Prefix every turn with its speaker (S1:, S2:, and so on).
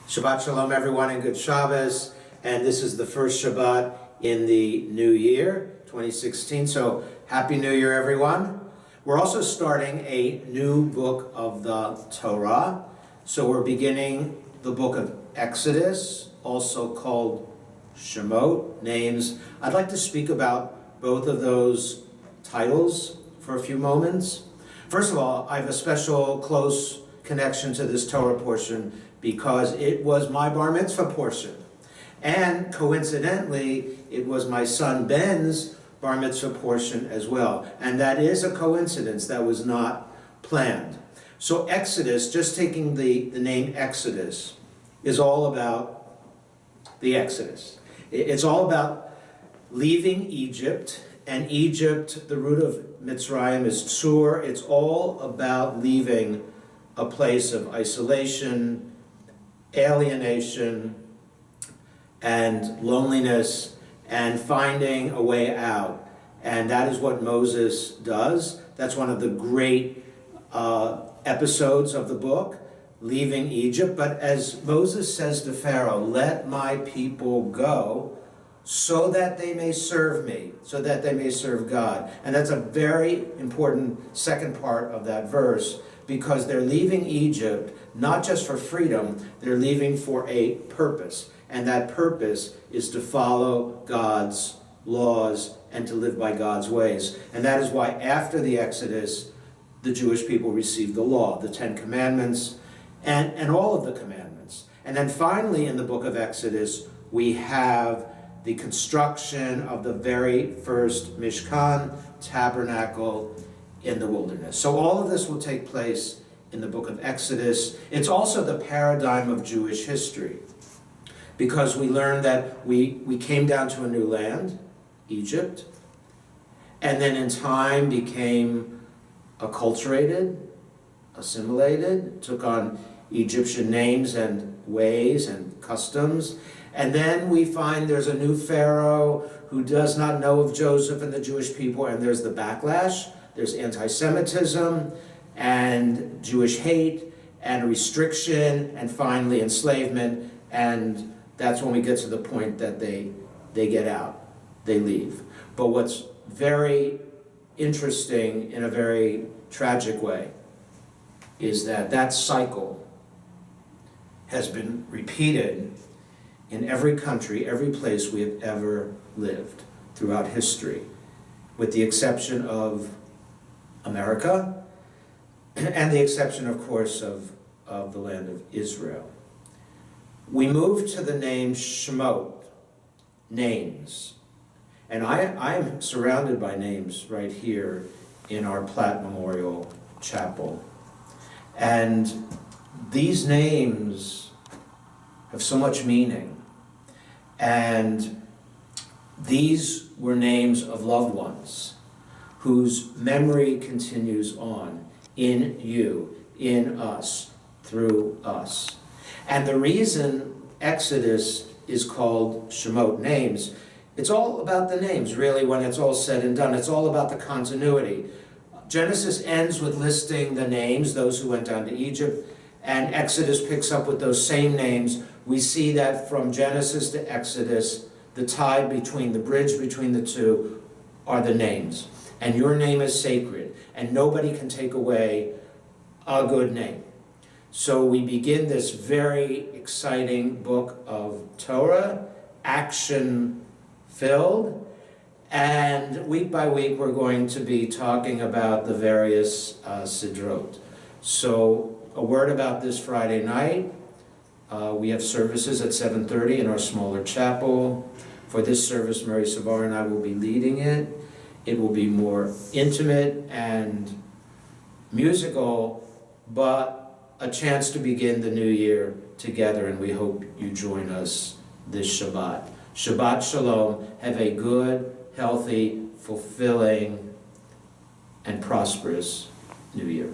S1: Shabbat Shalom, everyone, and good Shabbos. And this is the first Shabbat in the new year, 2016. So Happy New Year, everyone. We're also starting a new book of the Torah. So we're beginning the book of Exodus, also called Shemot, names. I'd like to speak about both of those titles for a few moments. First of all, I have a special close connection to this Torah portion because it was my bar mitzvah portion. And coincidentally, it was my son Ben's bar mitzvah portion as well. And that is a coincidence, that was not planned. So Exodus, just taking the name Exodus, is all about the Exodus. It's all about leaving Egypt, and Egypt, the root of Mitzrayim is Tzur. It's all about leaving a place of isolation, alienation, and loneliness, and finding a way out. And that is what Moses does. That's one of the great episodes of the book, leaving Egypt. But as Moses says to Pharaoh, let my people go so that they may serve me, so that they may serve God. And that's a very important second part of that verse, because they're leaving Egypt not just for freedom, they're leaving for a purpose. And that purpose is to follow God's laws and to live by God's ways. And that is why after the Exodus, the Jewish people received the law, the Ten Commandments, and all of the commandments. And then finally in the book of Exodus, we have the construction of the very first Mishkan, tabernacle, in the wilderness. So all of this will take place in the book of Exodus. It's also the paradigm of Jewish history, because we learn that we came down to a new land, Egypt, and then in time became acculturated, assimilated, took on Egyptian names and ways and customs. And then we find there's a new Pharaoh who does not know of Joseph and the Jewish people, and there's the backlash. There's anti-Semitism and Jewish hate and restriction and finally enslavement. And that's when we get to the point that they get out, they leave. But what's very interesting in a very tragic way is that that cycle has been repeated in every country, every place we have ever lived throughout history, with the exception of America, and the exception, of course, of the land of Israel. We move to the name Shemot, names. And I am surrounded by names right here in our Platt Memorial Chapel. And these names have so much meaning. And these were names of loved ones whose memory continues on in you, in us, through us. And the reason Exodus is called Shemot, names, it's all about the names, really, when it's all said and done. It's all about the continuity. Genesis ends with listing the names, those who went down to Egypt, and Exodus picks up with those same names. We see that from Genesis to Exodus, the tie between, the bridge between the two are the names. And your name is sacred, and nobody can take away a good name. So we begin this very exciting book of Torah, action-filled, and week by week we're going to be talking about the various sidrot. So a word about this Friday night. We have services at 7:30 in our smaller chapel. For this service, Mary Savar and I will be leading it. It will be more intimate and musical, but a chance to begin the new year together, and we hope you join us this Shabbat. Shabbat Shalom. Have a good, healthy, fulfilling, and prosperous new year.